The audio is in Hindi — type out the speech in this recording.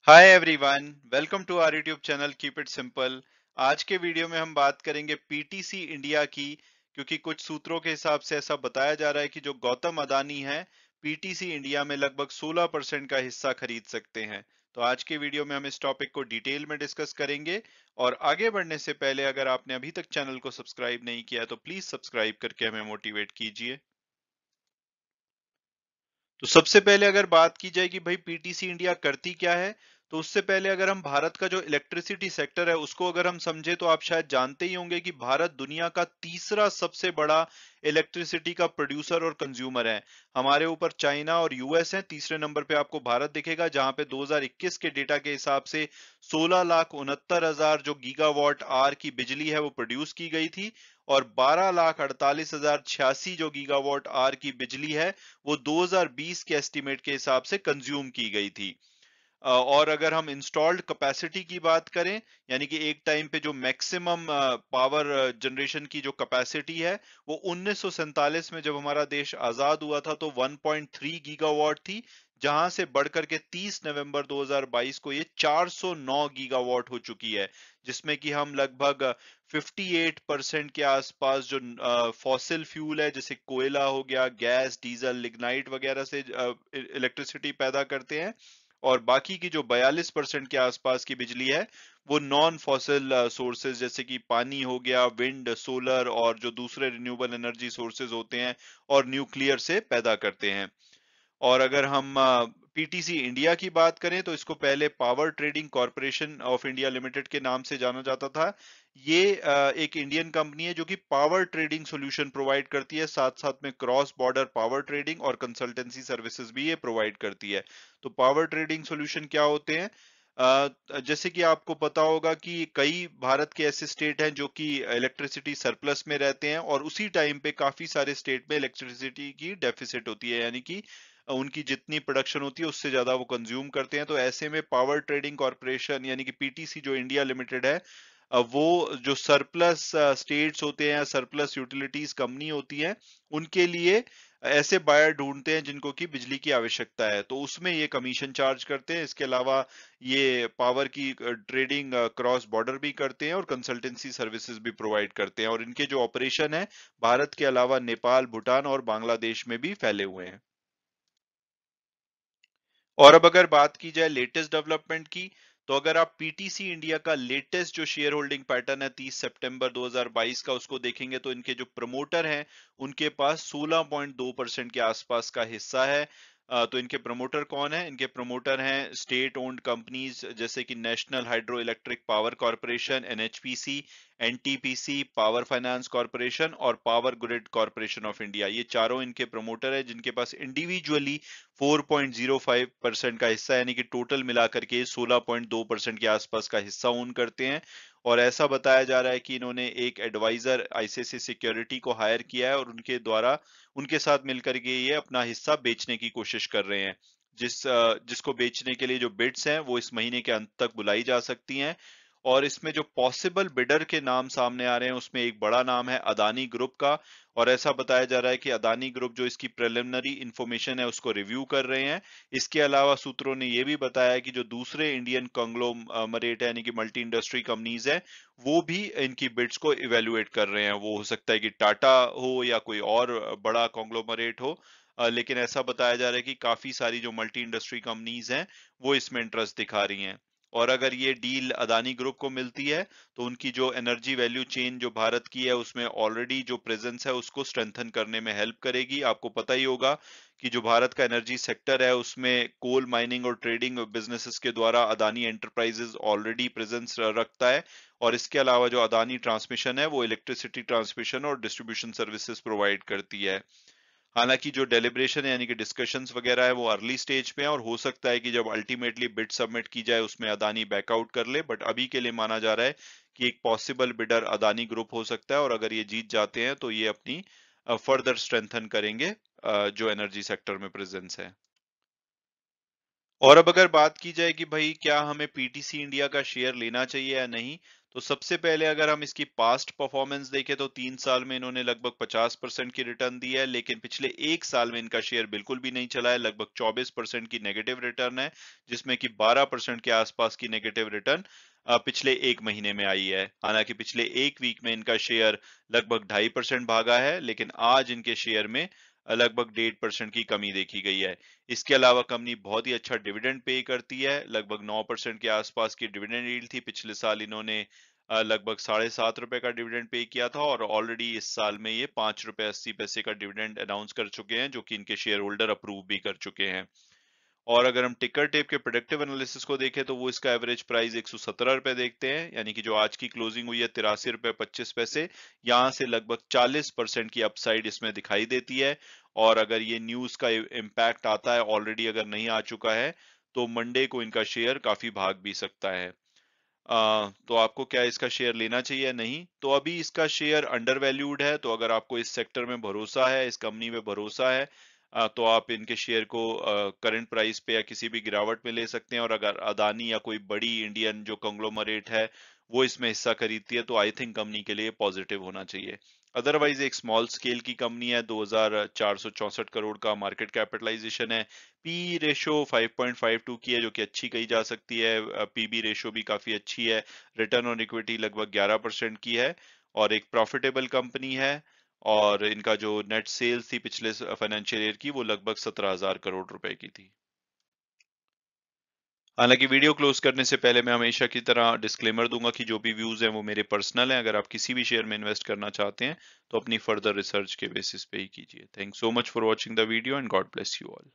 Hi everyone, welcome to our YouTube channel keep it simple. आज के वीडियो में हम बात करेंगे पीटीसी इंडिया की, क्योंकि कुछ सूत्रों के हिसाब से ऐसा बताया जा रहा है कि जो गौतम अदानी है, पीटीसी इंडिया में लगभग 16% का हिस्सा खरीद सकते हैं। तो आज के वीडियो में हम इस टॉपिक को डिटेल में डिस्कस करेंगे। और आगे बढ़ने से पहले अगर आपने अभी तक चैनल को सब्सक्राइब नहीं किया तो प्लीज सब्सक्राइब करके हमें मोटिवेट कीजिए। तो सबसे पहले अगर बात की जाए कि भाई पीटीसी इंडिया करती क्या है, तो उससे पहले अगर हम भारत का जो इलेक्ट्रिसिटी सेक्टर है उसको अगर हम समझे, तो आप शायद जानते ही होंगे कि भारत दुनिया का तीसरा सबसे बड़ा इलेक्ट्रिसिटी का प्रोड्यूसर और कंज्यूमर है। हमारे ऊपर चाइना और यूएस है, तीसरे नंबर पे आपको भारत दिखेगा, जहां पे 2021 के डेटा के हिसाब से 16,69,000 जो गीगावाट आर की बिजली है वो प्रोड्यूस की गई थी। और 12,48,086 जो गीगावाट आर की बिजली है वो 2020 के एस्टिमेट के हिसाब से कंज्यूम की गई थी। और अगर हम इंस्टॉल्ड कैपेसिटी की बात करें, यानी कि एक टाइम पे जो मैक्सिमम पावर जनरेशन की जो कैपेसिटी है, वो 1947 में जब हमारा देश आजाद हुआ था तो 1.3 गीगावाट थी, जहां से बढ़कर के 30 नवंबर 2022 को ये 409 गीगावाट हो चुकी है, जिसमें कि हम लगभग 58% के आसपास जो फॉसिल फ्यूल है, जैसे कोयला हो गया, गैस, डीजल, लिग्नाइट वगैरह से इलेक्ट्रिसिटी पैदा करते हैं। और बाकी की जो 42% के आसपास की बिजली है वो नॉन फॉसिल सोर्सेज जैसे कि पानी हो गया, विंड, सोलर और जो दूसरे रिन्यूएबल एनर्जी सोर्सेज होते हैं और न्यूक्लियर से पैदा करते हैं। और अगर हम पीटीसी इंडिया की बात करें तो इसको पहले power trading corporation of India limited के नाम से जाना जाता था। ये एक इंडियन कंपनी है जो कि पावर ट्रेडिंग सॉल्यूशन प्रोवाइड करती है, साथ साथ में क्रॉस बॉर्डर पावर ट्रेडिंग और कंसल्टेंसी सर्विसेज भी ये प्रोवाइड करती है। तो पावर ट्रेडिंग सॉल्यूशन क्या होते हैं? जैसे कि आपको पता होगा कि कई भारत के ऐसे स्टेट हैं जो कि इलेक्ट्रिसिटी सरप्लस में रहते हैं, और उसी टाइम पे काफी सारे स्टेट में इलेक्ट्रिसिटी की डेफिसिट होती है, यानी कि उनकी जितनी प्रोडक्शन होती है उससे ज्यादा वो कंज्यूम करते हैं। तो ऐसे में पावर ट्रेडिंग कॉर्पोरेशन यानी कि पीटीसी जो इंडिया लिमिटेड है, वो जो सरप्लस स्टेट्स होते हैं, सरप्लस यूटिलिटीज कंपनी होती है, उनके लिए ऐसे बायर ढूंढते हैं जिनको की बिजली की आवश्यकता है, तो उसमें ये कमीशन चार्ज करते हैं। इसके अलावा ये पावर की ट्रेडिंग क्रॉस बॉर्डर भी करते हैं और कंसल्टेंसी सर्विसेज भी प्रोवाइड करते हैं, और इनके जो ऑपरेशन है भारत के अलावा नेपाल, भूटान और बांग्लादेश में भी फैले हुए हैं। और अब अगर बात की जाए लेटेस्ट डेवलपमेंट की, तो अगर आप पीटीसी इंडिया का लेटेस्ट जो शेयर होल्डिंग पैटर्न है 30 सितंबर 2022 का उसको देखेंगे, तो इनके जो प्रमोटर हैं उनके पास 16.2% के आसपास का हिस्सा है। तो इनके प्रमोटर कौन है? इनके प्रमोटर हैं स्टेट ओन्ड कंपनीज जैसे कि national hydro electric power corporation NHPC, NTPC, power finance corporation और power grid corporation of India. ये चारों इनके प्रमोटर है, जिनके पास इंडिविजुअली 4.05% का हिस्सा, यानी कि टोटल मिलाकर के 16.2% के आसपास का हिस्सा ओन करते हैं। और ऐसा बताया जा रहा है कि इन्होंने एक एडवाइजर आईसीआईसीआई सिक्योरिटी को हायर किया है, और उनके द्वारा उनके साथ मिलकर के ये अपना हिस्सा बेचने की कोशिश कर रहे हैं। जिसको बेचने के लिए जो बिड्स हैं वो इस महीने के अंत तक बुलाई जा सकती हैं। और इसमें जो पॉसिबल बिडर के नाम सामने आ रहे हैं उसमें एक बड़ा नाम है अदानी ग्रुप का। और ऐसा बताया जा रहा है कि अदानी ग्रुप जो इसकी प्रिलिमिनरी इंफॉर्मेशन है उसको रिव्यू कर रहे हैं। इसके अलावा सूत्रों ने यह भी बताया कि जो दूसरे इंडियन कंग्लोमरेट है यानी कि मल्टी इंडस्ट्री कंपनीज है, वो भी इनकी बिड्स को इवेलुएट कर रहे हैं। वो हो सकता है कि टाटा हो या कोई और बड़ा कंग्लोमरेट हो, लेकिन ऐसा बताया जा रहा है कि काफी सारी जो मल्टी इंडस्ट्री कंपनीज हैं वो इसमें इंटरेस्ट दिखा रही हैं। और अगर ये डील अदानी ग्रुप को मिलती है तो उनकी जो एनर्जी वैल्यू चेन जो भारत की है उसमें ऑलरेडी जो प्रेजेंस है उसको स्ट्रेंथन करने में हेल्प करेगी। आपको पता ही होगा कि जो भारत का एनर्जी सेक्टर है उसमें कोल माइनिंग और ट्रेडिंग बिजनेसेस के द्वारा अदानी एंटरप्राइजेस ऑलरेडी प्रेजेंस रखता है। और इसके अलावा जो अदानी ट्रांसमिशन है वो इलेक्ट्रिसिटी ट्रांसमिशन और डिस्ट्रीब्यूशन सर्विसेज प्रोवाइड करती है। हालांकि जो डेलिब्रेशन है यानी कि डिस्कशंस वगैरह है वो अर्ली स्टेज पे है, और हो सकता है कि जब अल्टीमेटली बिड सबमिट की जाए उसमें अदानी बैकआउट कर ले, बट अभी के लिए माना जा रहा है कि एक पॉसिबल बिडर अदानी ग्रुप हो सकता है, और अगर ये जीत जाते हैं तो ये अपनी फर्दर स्ट्रेंथन करेंगे जो एनर्जी सेक्टर में प्रेजेंस है। और अब अगर बात की जाए कि भाई क्या हमें पीटीसी इंडिया का शेयर लेना चाहिए या नहीं, तो सबसे पहले अगर हम इसकी पास्ट परफॉर्मेंस देखें तो 3 साल में इन्होंने लगभग 50% की रिटर्न दी है, लेकिन पिछले 1 साल में इनका शेयर बिल्कुल भी नहीं चला है। लगभग 24% की नेगेटिव रिटर्न है, जिसमें कि 12% के आसपास की नेगेटिव रिटर्न पिछले 1 महीने में आई है। हालांकि पिछले 1 वीक में इनका शेयर लगभग 2.5% भागा है, लेकिन आज इनके शेयर में लगभग 1.5% की कमी देखी गई है। इसके अलावा कंपनी बहुत ही अच्छा डिविडेंड पे करती है, लगभग 9% के आसपास की डिविडेंड यील्ड थी। पिछले साल इन्होंने लगभग ₹7.5 का डिविडेंड पे किया था, और ऑलरेडी इस साल में ये ₹5.80 का डिविडेंड अनाउंस कर चुके हैं, जो कि इनके शेयर होल्डर अप्रूव भी कर चुके हैं। और अगर हम टिकर टेप के प्रोडक्टिव एनालिसिस को देखें तो वो इसका एवरेज प्राइस ₹117 देखते हैं, यानी कि जो आज की क्लोजिंग हुई है ₹83.25। यहाँ से लगभग 40% की अपसाइड इसमें दिखाई देती है। और अगर ये न्यूज का इम्पैक्ट आता है, ऑलरेडी अगर नहीं आ चुका है, तो मंडे को इनका शेयर काफी भाग भी सकता है। तो आपको क्या इसका शेयर लेना चाहिए या नहीं? तो अभी इसका शेयर अंडर वैल्यूड है, तो अगर आपको इस सेक्टर में भरोसा है, इस कंपनी में भरोसा है, तो आप इनके शेयर को करंट प्राइस पे या किसी भी गिरावट में ले सकते हैं। और अगर अदानी या कोई बड़ी इंडियन जो कंग्लोमरेट है वो इसमें हिस्सा खरीदती है, तो आई थिंक कंपनी के लिए पॉजिटिव होना चाहिए। अदरवाइज एक स्मॉल स्केल की कंपनी है, 2464 करोड़ का मार्केट कैपिटलाइजेशन है, पी रेशो 5.52 की है, जो कि अच्छी कही जा सकती है। पीबी रेशो भी काफी अच्छी है। रिटर्न ऑन इक्विटी लगभग 11% की है, और एक प्रॉफिटेबल कंपनी है। और इनका जो नेट सेल्स थी पिछले फाइनेंशियल ईयर की, वो लगभग 17,000 करोड़ रुपए की थी। हालांकि वीडियो क्लोज करने से पहले मैं हमेशा की तरह डिस्क्लेमर दूंगा कि जो भी व्यूज हैं वो मेरे पर्सनल हैं। अगर आप किसी भी शेयर में इन्वेस्ट करना चाहते हैं तो अपनी फर्दर रिसर्च के बेसिस पे ही कीजिए। Thanks so much for watching the video, and God bless you all.